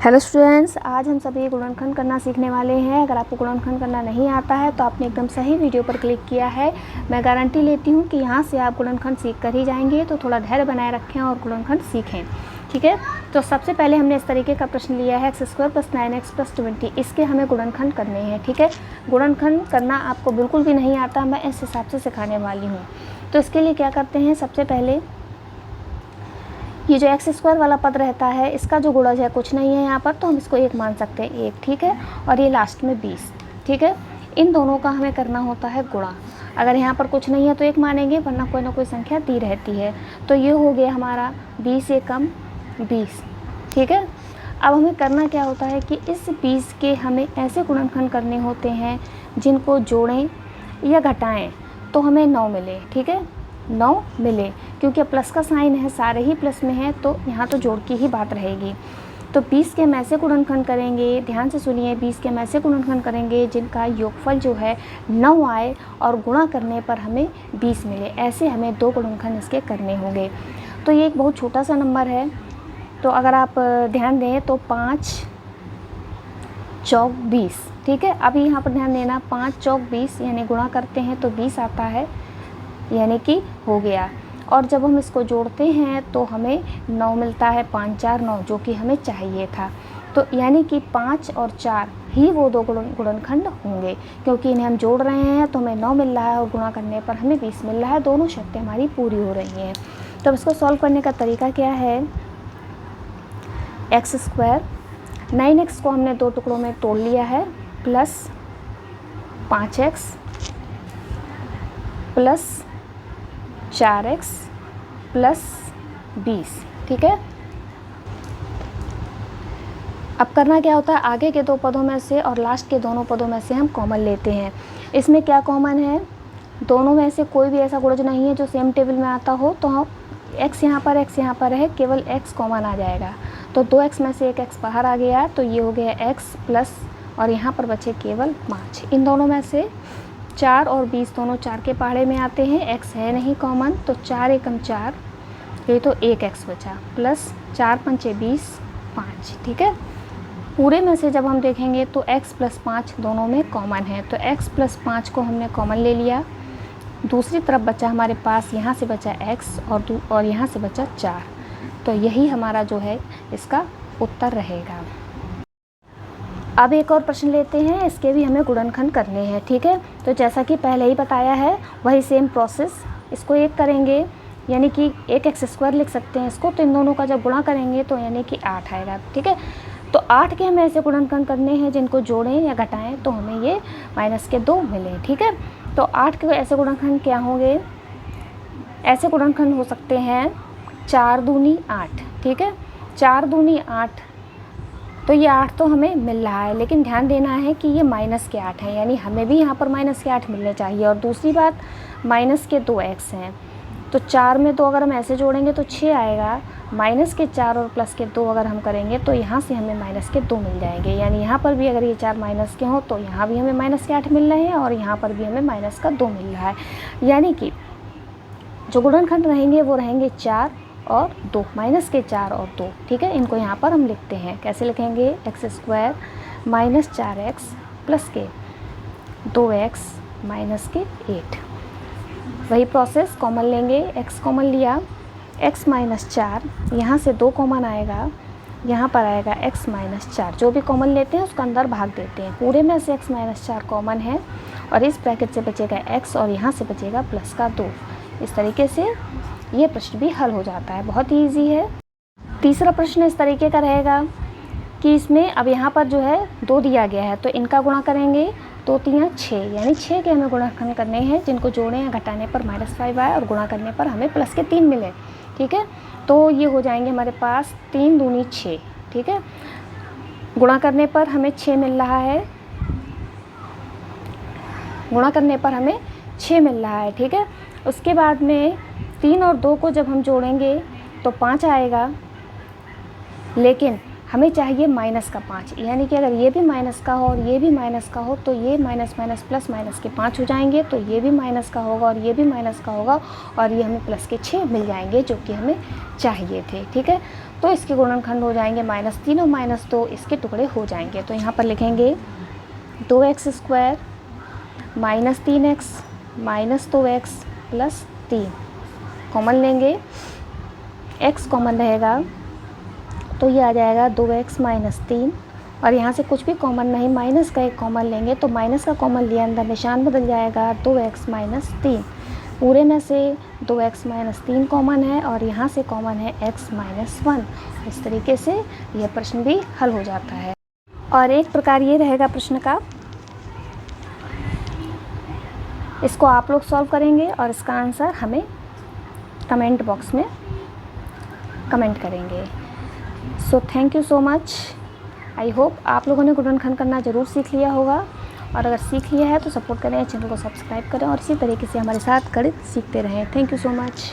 Hello students, आज हम सभी गुणनखंड करना सीखने वाले हैं। अगर आपको गुणनखंड करना नहीं आता है तो आपने एकदम सही वीडियो पर क्लिक किया है। मैं गारंटी लेती हूँ कि यहाँ से आप गुणनखंड सीख कर ही जाएंगे। तो थोड़ा धैर्य बनाए रखें और गुणनखंड सीखें, ठीक है। तो सबसे पहले हमने इस तरीके का प्रश्न लिया है x² + 9x + 20। इसके हमें गुणनखंड करने हैं, ठीक है। गुणनखंड करना आपको बिल्कुल भी नहीं आता, मैं इस हिसाब से सिखाने वाली हूँ। तो इसके लिए क्या करते हैं, सबसे पहले ये जो x² वाला पद रहता है इसका जो गुणज है कुछ नहीं है यहाँ पर, तो हम इसको 1 मान सकते हैं, 1, ठीक है। और ये लास्ट में 20, ठीक है। इन दोनों का हमें करना होता है गुणा। अगर यहाँ पर कुछ नहीं है तो 1 मानेंगे, वरना कोई ना कोई संख्या दी रहती है। तो ये हो गया हमारा 20 एकम 20, ठीक है। अब हमें करना क्या होता है कि इस 20 के हमें ऐसे गुणनखंड करने होते हैं जिनको जोड़ें या घटाएँ तो हमें 9 मिले, ठीक है। 9 मिले, क्योंकि प्लस का साइन है, सारे ही प्लस में है, तो यहाँ तो जोड़ की ही बात रहेगी। तो 20 के हम ऐसे गुणनखंड करेंगे, ध्यान से सुनिए, 20 के हम ऐसे गुणनखंड करेंगे जिनका योगफल जो है 9 आए और गुणा करने पर हमें 20 मिले। ऐसे हमें 2 गुणनखंड इसके करने होंगे। तो ये एक बहुत छोटा सा नंबर है, तो अगर आप ध्यान दें तो 5 चौक 20, ठीक है। अभी यहाँ पर ध्यान देना, 5 चौक 20 यानी गुणा करते हैं तो 20 आता है, यानी कि हो गया। और जब हम इसको जोड़ते हैं तो हमें 9 मिलता है, 5 4 9, जो कि हमें चाहिए था। तो यानी कि 5 और 4 ही वो 2 गुणनखंड होंगे, क्योंकि इन्हें हम जोड़ रहे हैं तो हमें 9 मिल रहा है और गुणा करने पर हमें 20 मिल रहा है। दोनों शर्तें हमारी पूरी हो रही हैं। तो अब इसको सॉल्व करने का तरीका क्या है, x² 9x को हमने 2 टुकड़ों में तोड़ लिया है, plus 5x plus 4x plus 20, ठीक है। अब करना क्या होता है, आगे के 2 पदों में से और लास्ट के दोनों पदों में से हम कॉमन लेते हैं। इसमें क्या कॉमन है, दोनों में से कोई भी ऐसा गुणज नहीं है जो सेम टेबल में आता हो। तो हम x यहाँ पर है, केवल x कॉमन आ जाएगा। तो 2x में से एक x बाहर आ गया, तो ये हो गया x प्लस, और यहाँ पर बचे केवल 5। इन दोनों में से 4 और 20 दोनों 4 के पहाड़े में आते हैं, x है नहीं कॉमन, तो 4 एकम 4, ये तो 1x बचा, प्लस 4 पंचे 20 5, ठीक है। पूरे में से जब हम देखेंगे तो x प्लस 5 दोनों में कॉमन है, तो x प्लस 5 को हमने कॉमन ले लिया। दूसरी तरफ बचा हमारे पास, यहाँ से बचा x और यहाँ से बचा 4। तो यही हमारा जो है इसका उत्तर रहेगा। अब एक और प्रश्न लेते हैं, इसके भी हमें गुणनखंड करने हैं, ठीक है। तो जैसा कि पहले ही बताया है वही सेम प्रोसेस, इसको 1 करेंगे यानी कि 1x² लिख सकते हैं इसको। तो इन दोनों का जब गुणा करेंगे तो यानी कि 8 आएगा, ठीक है। तो 8 के हमें ऐसे गुणनखंड करने हैं जिनको जोड़ें या घटाएं तो हमें ये -2 मिले, ठीक है। तो 8 के ऐसे गुणनखंड क्या होंगे, ऐसे गुणनखंड हो सकते हैं 4 दूनी 8, ठीक है। 4 दूनी 8, तो ये 8 तो हमें मिल रहा है, लेकिन ध्यान देना है कि ये -8 है, यानी हमें भी यहाँ पर -8 मिलने चाहिए। और दूसरी बात, -2x हैं, तो 4 में 2 अगर हम ऐसे जोड़ेंगे तो 6 आएगा। -4 और +2 अगर हम करेंगे तो यहाँ से हमें -2 मिल जाएंगे। यानी यहाँ पर भी अगर ये 4 माइनस के हों तो यहाँ भी हमें -8 मिल रहे हैं और यहाँ पर भी हमें -2 मिल रहा है। यानी कि जो गुणनखंड रहेंगे वो रहेंगे 4 और 2, -4 और 2, ठीक है। इनको यहाँ पर हम लिखते हैं, कैसे लिखेंगे, x² -4x प्लस के 2x माइनस के 8। वही प्रोसेस, कॉमन लेंगे, x कॉमन लिया, x -4, यहाँ से 2 कॉमन आएगा, यहाँ पर आएगा x -4। जो भी कॉमन लेते हैं उसका अंदर भाग देते हैं। पूरे में से x -4 कॉमन है और इस ब्रैकेट से बचेगा x और यहाँ से बचेगा प्लस का 2। इस तरीके से ये प्रश्न भी हल हो जाता है, बहुत ही ईजी है। तीसरा प्रश्न इस तरीके का रहेगा कि इसमें अब यहाँ पर जो है 2 दिया गया है, तो इनका गुणा करेंगे, 2 3 6, यानी 6 के हमें गुणनखंड करने हैं जिनको जोड़ें या घटाने पर -5 आए और गुणा करने पर हमें +3 मिले, ठीक है। तो ये हो जाएंगे हमारे पास 3 दूनी 6, ठीक है। गुणा करने पर हमें 6 मिल रहा है, गुणा करने पर हमें 6 मिल रहा है, ठीक है। उसके बाद में 3 और 2 को जब हम जोड़ेंगे तो 5 आएगा, लेकिन हमें चाहिए -5, यानी कि अगर ये भी माइनस का हो और ये भी माइनस का हो तो ये माइनस माइनस प्लस माइनस के 5 हो जाएंगे, तो ये भी माइनस का होगा और ये भी माइनस का होगा और ये हमें प्लस के 6 मिल जाएंगे जो कि हमें चाहिए थे, ठीक है। तो इसके गुणनखंड हो जाएंगे -3 और -2 इसके टुकड़े हो जाएंगे। तो यहाँ पर लिखेंगे 2x² -3x -2x + 3 कॉमन लेंगे, x कॉमन रहेगा तो ये आ जाएगा 2x - 3 और यहाँ से कुछ भी कॉमन नहीं, माइनस का एक कॉमन लेंगे तो माइनस का कॉमन लिया अंदर निशान बदल जाएगा 2x - 3। पूरे में से 2x - 3 कॉमन है और यहाँ से कॉमन है x - 1। इस तरीके से यह प्रश्न भी हल हो जाता है। और एक प्रकार ये रहेगा प्रश्न का, इसको आप लोग सॉल्व करेंगे और इसका आंसर हमें कमेंट बॉक्स में कमेंट करेंगे। So thank you so much. I hope आप लोगों ने गुणनखंड करना ज़रूर सीख लिया होगा और अगर सीख लिया है तो सपोर्ट करें, चैनल को सब्सक्राइब करें और इसी तरीके से हमारे साथ गणित सीखते रहें। Thank you so much.